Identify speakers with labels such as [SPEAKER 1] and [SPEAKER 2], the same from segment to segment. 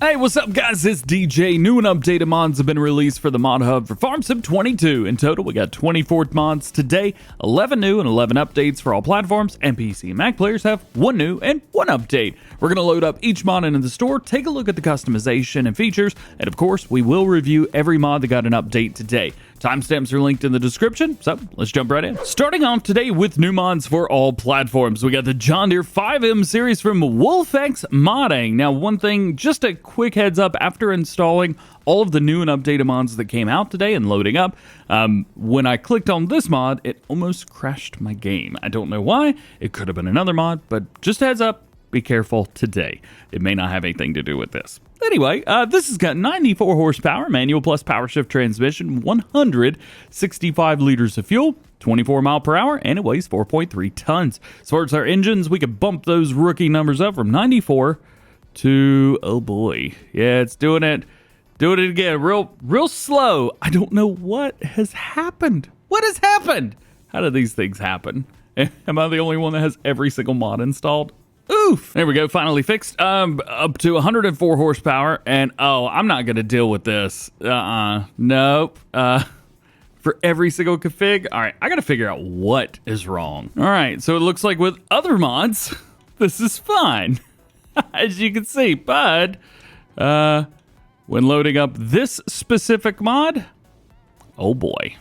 [SPEAKER 1] Hey, what's up, guys? It's DJ. New and updated mods have been released for the mod hub for Farm Sim 22. In total, we got 24 mods today, 11 new and 11 updates for all platforms, and PC and Mac players have 1 new and 1 update. We're going to load up each mod into the store, take a look at the customization and features, and of course, we will review every mod that got an update today. Timestamps are linked in the description, so let's jump right in. Starting off today with new mods for all platforms. We got the John Deere 5M series from WolfX Modding. Now, one thing, just a quick heads up, after installing all of the new and updated mods that came out today and loading up, when I clicked on this mod, it almost crashed my game. I don't know why. It could have been another mod, but just a heads up, be careful today. It may not have anything to do with this. Anyway, this has got 94 horsepower, manual plus power shift transmission, 165 liters of fuel, 24 mile per hour, and it weighs 4.3 tons. As far as our engines, we could bump those rookie numbers up from 94 to, oh boy, yeah, it's doing it again, real slow. I don't know what has happened. What has happened? How do these things happen? Am I the only one that has every single mod installed? Oof. There we go, finally fixed. Up to 104 horsepower, and oh, I'm not gonna deal with this. Nope. For every single config. All right, I gotta figure out what is wrong. All right, so it looks like with other mods, this is fine, as you can see, but when loading up this specific mod, oh boy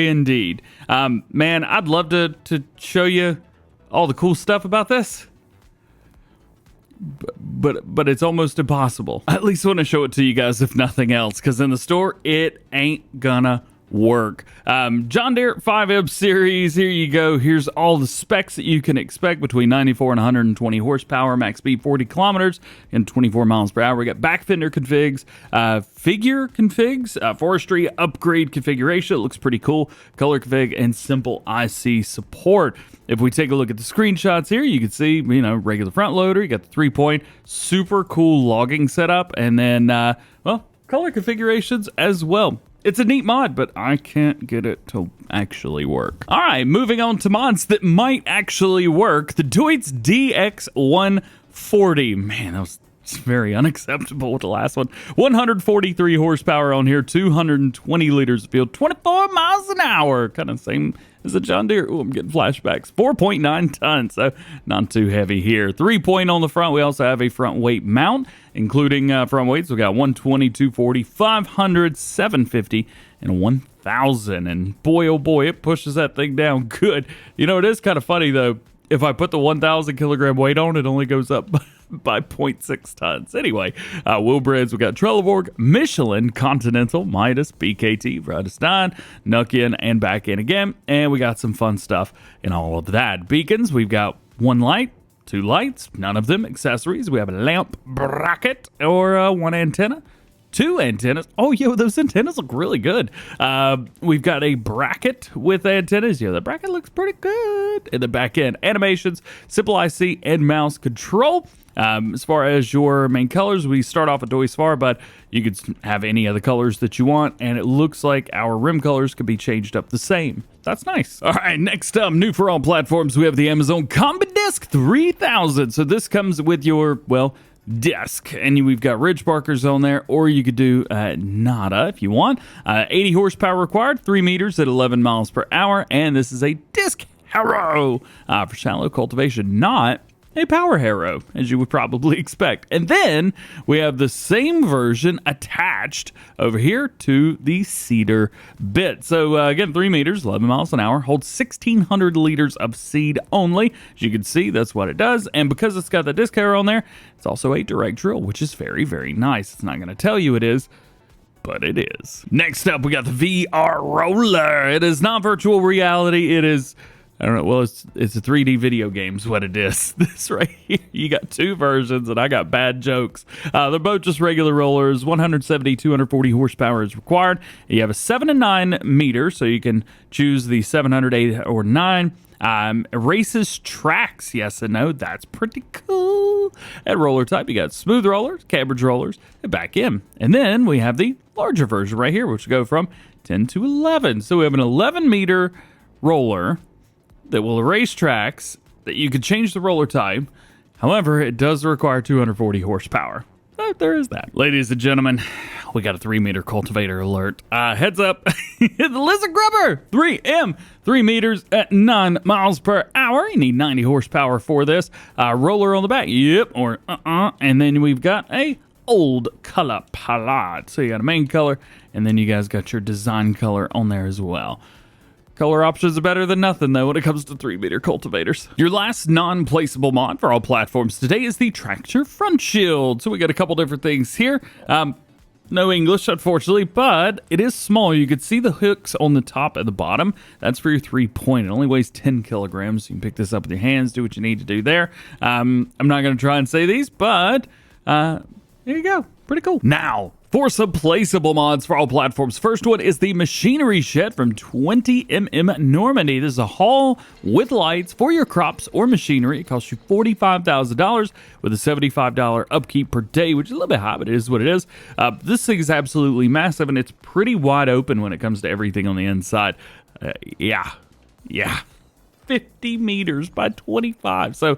[SPEAKER 1] indeed. Man, I'd love to show you all the cool stuff about this, but it's almost impossible. I at least want to show it to you guys, if nothing else, because in the store it ain't gonna work. John Deere 5M series, here you go. Here's all the specs that you can expect between 94 and 120 horsepower, max speed 40 kilometers and 24 miles per hour. We got back fender configs, figure configs, forestry upgrade configuration. It looks pretty cool. Color config and simple IC support. If we take a look at the screenshots here, you can see, you know, regular front loader. You got the 3-point, super cool logging setup, and then, well, color configurations as well. It's a neat mod, but I can't get it to actually work. All right, moving on to mods that might actually work. The Deutz DX 140. Man, that was very unacceptable with the last one. 143 horsepower on here, 220 liters of fuel, 24 miles an hour. Kind of same as a John Deere. Oh, I'm getting flashbacks. 4.9 tons, so not too heavy here. 3-point on the front. We also have a front weight mount, including front weights. We got 120, 240, 500, 750, and 1,000. And boy, oh boy, it pushes that thing down good. You know, it is kind of funny though. If I put the 1,000 kilogram weight on, it only goes up by 0.6 tons. Anyway, wheel brands, we got Trelleborg, Michelin, Continental, Midas, BKT, Vredestein, Nokian, and back in again. And we got some fun stuff in all of that. Beacons, we've got 1 light, 2 lights, none of them accessories. We have a lamp bracket or 1 antenna. 2 antennas. Oh, yo, those antennas look really good. We've got a bracket with antennas. Yeah, the bracket looks pretty good. In the back end, animations, simple IC, and mouse control. As far as your main colors, we start off with Deutz-Fahr, but you could have any of the colors that you want, and it looks like our rim colors could be changed up the same. That's nice. All right, next up, new for all platforms, we have the Amazon CombiDisc 3000. So this comes with your, well, disc, and we've got ridge markers on there, or you could do nada if you want. 80 horsepower required, 3 meters at 11 miles per hour, and this is a disc harrow for shallow cultivation, not a power harrow, as you would probably expect. And then we have the same version attached over here to the cedar bit. So again, 3 meters, 11 miles an hour, holds 1,600 liters of seed only. As you can see, that's what it does. And because it's got the disc harrow on there, it's also a direct drill, which is very, very nice. It's not going to tell you it is, but it is. Next up, we got the VR roller. It is not virtual reality. It is, I don't know, well, it's a 3D video game is what it is. This right here, you got 2 versions, and I got bad jokes. They're both just regular rollers. 170, 240 horsepower is required. You have a 7 and 9 meter, so you can choose the 700, 8, or 9. Races tracks, yes and no. That's pretty cool. At roller type, you got smooth rollers, cabbage rollers, and back in. And then we have the larger version right here, which will go from 10 to 11. So we have an 11 meter roller that will erase tracks, that you could change the roller type. However, it does require 240 horsepower. there is that. Ladies and gentlemen, we got a 3-meter cultivator alert. Heads up. Listen, Gruber, 3M, 3 meters at 9 miles per hour. You need 90 horsepower for this. Roller on the back. Yep. Or And then we've got a old color palette. So you got a main color, and then you guys got your design color on there as well. Color options are better than nothing, though, when it comes to 3-meter cultivators. Your last non-placeable mod for all platforms today is the Tractor Frontshield. So we got a couple different things here. No English, unfortunately, but it is small. You can see the hooks on the top and the bottom. That's for your 3-point. It only weighs 10 kilograms. You can pick this up with your hands, do what you need to do there. I'm not going to try and say these, but there you go. Pretty cool. Now, for some placeable mods for all platforms. First one is the Machinery Shed from 20mm Normandy. This is a haul with lights for your crops or machinery. It costs you $45,000 with a $75 upkeep per day, which is a little bit high, but it is what it is. This thing is absolutely massive, and it's pretty wide open when it comes to everything on the inside. Yeah. 50 meters by 25, so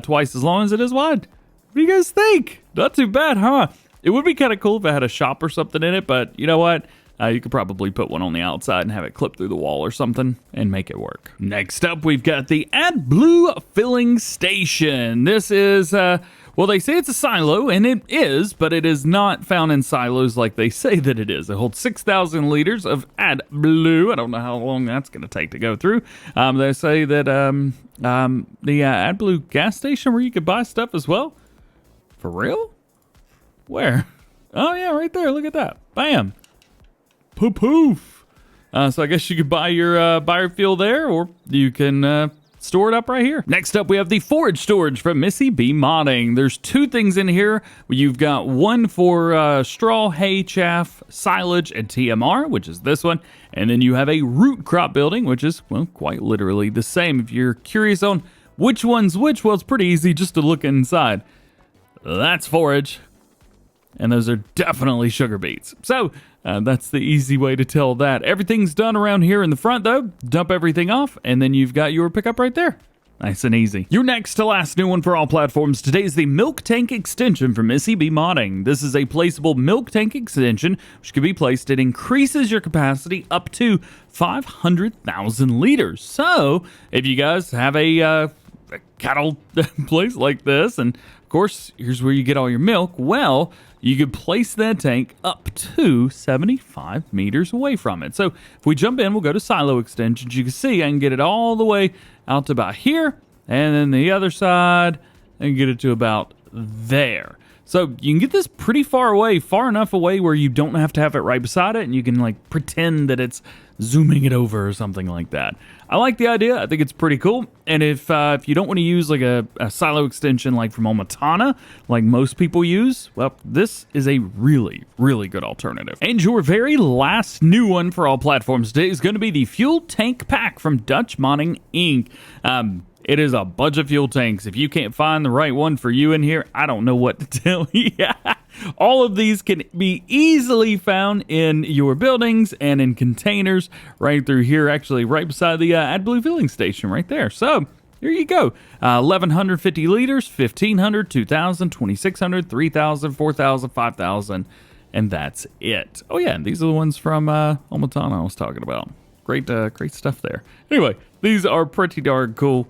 [SPEAKER 1] twice as long as it is wide. What do you guys think? Not too bad, huh? It would be kind of cool if it had a shop or something in it, but you know what? You could probably put one on the outside and have it clip through the wall or something and make it work. Next up, we've got the AdBlue Filling Station. This is, well, they say it's a silo, and it is, but it is not found in silos like they say that it is. It holds 6,000 liters of AdBlue. I don't know how long that's going to take to go through. They say that the AdBlue gas station where you could buy stuff as well. For real? Where? Oh, yeah, right there. Look at that. Bam. Poof. So I guess you could buy your fuel there, or you can store it up right here. Next up, we have the Forage Storage from Missy B Modding. There's 2 things in here. You've got one for straw, hay, chaff, silage, and TMR, which is this one. And then you have a root crop building, which is, well, quite literally the same. If you're curious on which one's which, well, it's pretty easy just to look inside. That's forage. And those are definitely sugar beets. So that's the easy way to tell that. Everything's done around here in the front, though. Dump everything off, and then you've got your pickup right there. Nice and easy. Your next to last new one for all platforms today is the Milk Tank Extension from Missy B Modding. This is a placeable milk tank extension, which can be placed. It increases your capacity up to 500,000 liters. So if you guys have a cattle place like this, and of course, here's where you get all your milk, well, you could place that tank up to 75 meters away from it. So if we jump in, we'll go to silo extensions. You can see I can get it all the way out to about here, and then the other side, and get it to about there. So you can get this pretty far away, far enough away where you don't have to have it right beside it, and you can like pretend that it's zooming it over or something like that. I like the idea. I think it's pretty cool. And if you don't want to use like a silo extension like from Omatana, like most people use, well, this is a really, really good alternative. And your very last new one for all platforms today is going to be the Fuel Tank Pack from Dutch Modding Inc. It is a bunch of fuel tanks. If you can't find the right one for you in here, I don't know what to tell you. All of these can be easily found in your buildings and in containers right through here, actually right beside the AdBlue filling station right there. So there you go. 1,150 liters, 1,500, 2,000, 2,600, 3,000, 4,000, 5,000, and that's it. Oh yeah, and these are the ones from Omatana I was talking about. Great stuff there. Anyway, these are pretty darn cool.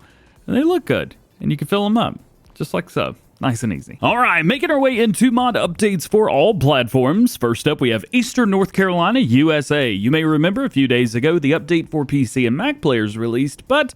[SPEAKER 1] And they look good, and you can fill them up, just like so. Nice and easy. All right, making our way into mod updates for all platforms. First up, we have Eastern North Carolina, USA. You may remember a few days ago, the update for PC and Mac players released, but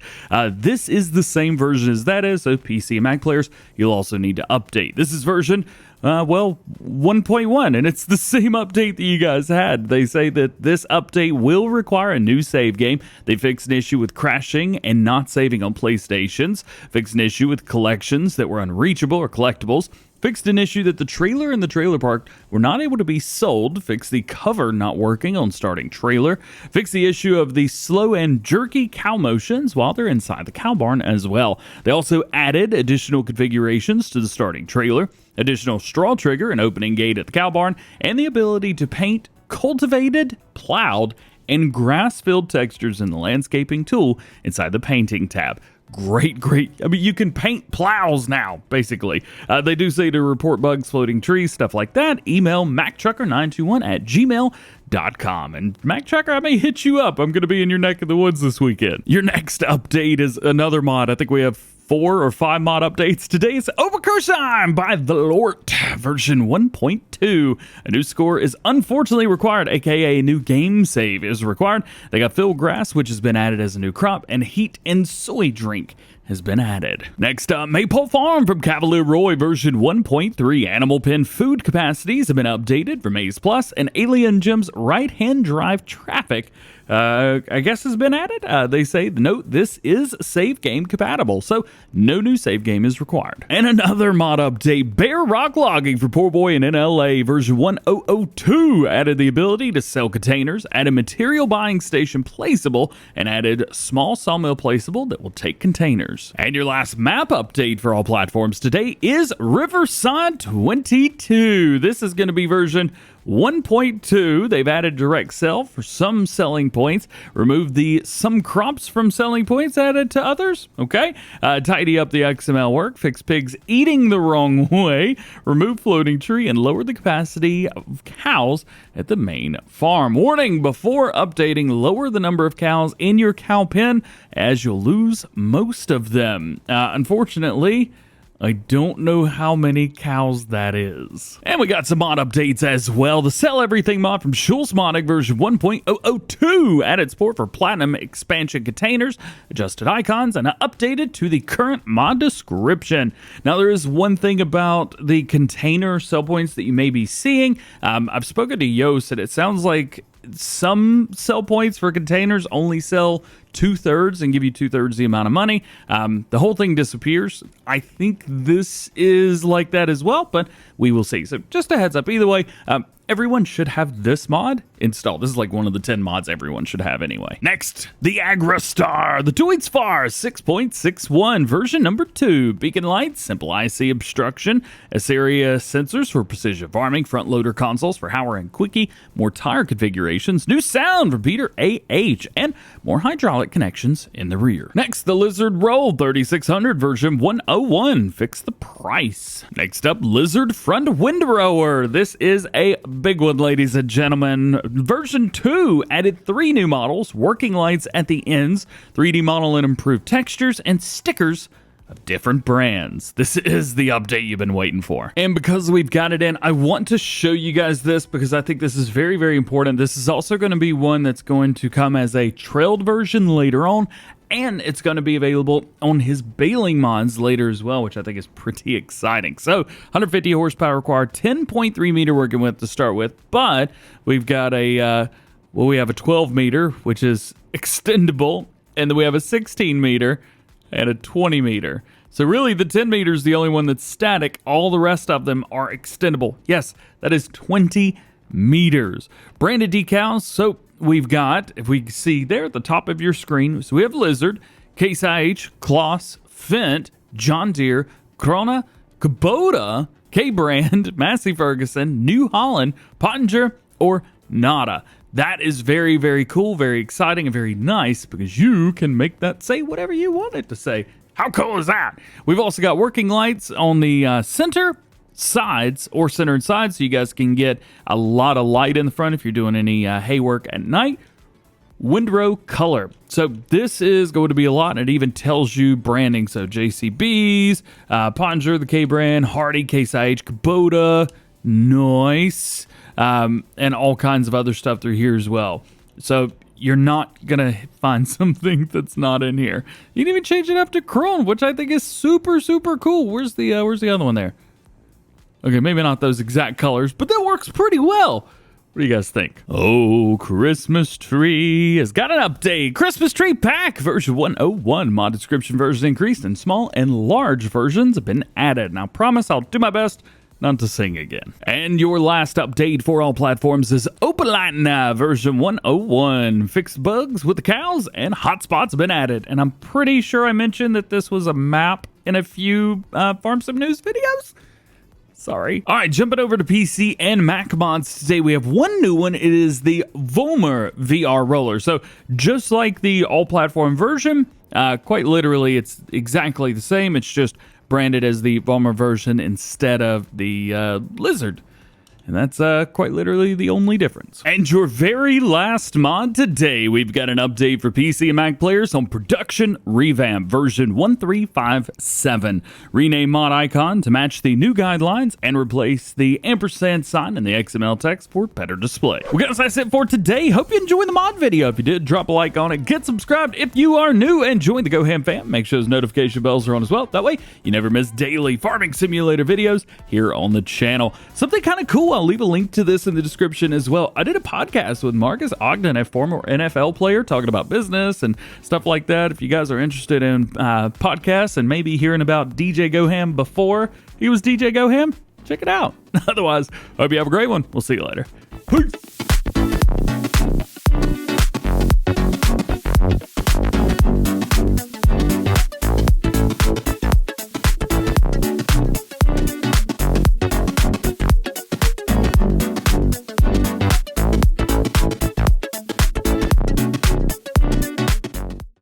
[SPEAKER 1] this is the same version as that is, so PC and Mac players, you'll also need to update. This is version 1.1, and it's the same update that you guys had. They say that this update will require a new save game. They fixed an issue with crashing and not saving on PlayStations, fixed an issue with collections that were unreachable or collectibles, fixed an issue that the trailer and the trailer park were not able to be sold, fixed the cover not working on starting trailer, fixed the issue of the slow and jerky cow motions while they're inside the cow barn as well. They also added additional configurations to the starting trailer, additional straw trigger and opening gate at the cow barn, and the ability to paint cultivated, plowed, and grass-filled textures in the landscaping tool inside the painting tab. great. I mean, you can paint plows now, basically. They do say to report bugs, floating trees, stuff like that. Email mactrucker921@gmail.com. And MacTrucker, I may hit you up. I'm going to be in your neck of the woods this weekend. Your next update is another mod. I think we have 4 or 5 mod updates. Today is Oberkirchheim by the Lort, version 1.2. A new score is unfortunately required, aka a new game save is required. They got field grass, which has been added as a new crop, and heat and soy drink has been added. Next up, Maypole Farm from Cavalier Roy version 1.3. Animal pen food capacities have been updated for Maize Plus, and Alien Gems right-hand drive traffic I guess has been added. They say, note, this is save game compatible, so no new save game is required. And another mod update, Bear Rock Logging for Poor Boy in NLA version 1002 added the ability to sell containers, added material buying station placeable, and added small sawmill placeable that will take containers. And your last map update for all platforms today is Riverside 22. This is going to be version 1.2. They've added direct sell for some selling points, removed the some crops from selling points, added to others. Okay, tidy up the XML work, fix pigs eating the wrong way, remove floating tree, and lower the capacity of cows at the main farm. Warning: before updating, lower the number of cows in your cow pen, as you'll lose most of them. Unfortunately, I don't know how many cows that is. And we got some mod updates as well. The Sell Everything mod from Schulz Modding version 1.002 added support for Platinum expansion containers, adjusted icons, and updated to the current mod description. Now, there is one thing about the container sell points that you may be seeing. I've spoken to Yost, and it sounds like some sell points for containers only sell 2/3 and give you 2/3 the amount of money. The whole thing disappears. I think this is like that as well, but we will see. So just a heads up. Either way, everyone should have this mod installed. This is like one of the 10 mods everyone should have anyway. Next, the AgroStar, the Deutz-Fahr 6.61 version number 2. Beacon lights, simple IC obstruction, area sensors for precision farming, front loader consoles for Hauer and Quickie, more tire configurations, new sound from Peter AH, and more hydraulic connections in the rear. Next, the Lizard Roll 3600 version 101. Fix the price. Next up, Lizard Front Windrower. This is a big one, ladies and gentlemen. Version 2 added 3 new models, working lights at the ends, 3D model and improved textures, and stickers of different brands. This is the update you've been waiting for. And because we've got it in, I want to show you guys this because I think this is very, very important. This is also going to be one that's going to come as a trailed version later on, and it's going to be available on his baling mods later as well, which I think is pretty exciting. So 150 horsepower required, 10.3 meter working width to start with, but we've got a, we have a 12 meter, which is extendable, and then we have a 16 meter and a 20 meter. So really the 10 meter is the only one that's static. All the rest of them are extendable. Yes, that is 20 meters. Branded decals. So we've got, if we see there at the top of your screen, so we have Lizard, Case IH, Kloss, Fendt, John Deere, Krona, Kubota, K-Brand, Massey Ferguson, New Holland, Pottinger, or Nada. That is very, very cool, very exciting, and very nice because you can make that say whatever you want it to say. How cool is that? We've also got working lights on the center, sides, or center and sides, so you guys can get a lot of light in the front if you're doing any hay work at night. Windrow color. So this is going to be a lot, and it even tells you branding. So JCBs, Pottinger, the K brand, Hardy, Case IH, Kubota, nice, and all kinds of other stuff through here as well. So you're not gonna find something that's not in here. You can even change it up to Chrome, which I think is super, super cool. Where's the other one there? Okay, maybe not those exact colors, but that works pretty well. What do you guys think? Oh, Christmas tree has got an update. Christmas tree pack version 101. Mod description version increased, and small and large versions have been added. Now, I promise I'll do my best not to sing again. And your last update for all platforms is Oberleitner version 101. Fixed bugs with the cows, and hotspots have been added. And I'm pretty sure I mentioned that this was a map in a few Farm Sim News videos. Sorry. All right, jumping over to PC and Mac mods today, we have one new one. It is the VOMER VR roller. So just like the all-platform version, Quite literally, it's exactly the same. It's just branded as the VOMER version instead of the Lizard. And that's quite literally the only difference. And your very last mod today, we've got an update for PC and Mac players on Production Revamp version 1357. Rename mod icon to match the new guidelines and replace the ampersand sign in the XML text for better display. Well guys, that's it for today. Hope you enjoyed the mod video. If you did, drop a like on it. Get subscribed if you are new and join the GoHam fam. Make sure those notification bells are on as well. That way you never miss daily farming simulator videos here on the channel. Something kind of cool, I'll leave a link to this in the description as well. I did a podcast with Marcus Ogden, a former NFL player, talking about business and stuff like that. If you guys are interested in podcasts and maybe hearing about DjGoHam before he was DjGoHam, check it out. Otherwise, hope you have a great one. We'll see you later. Peace.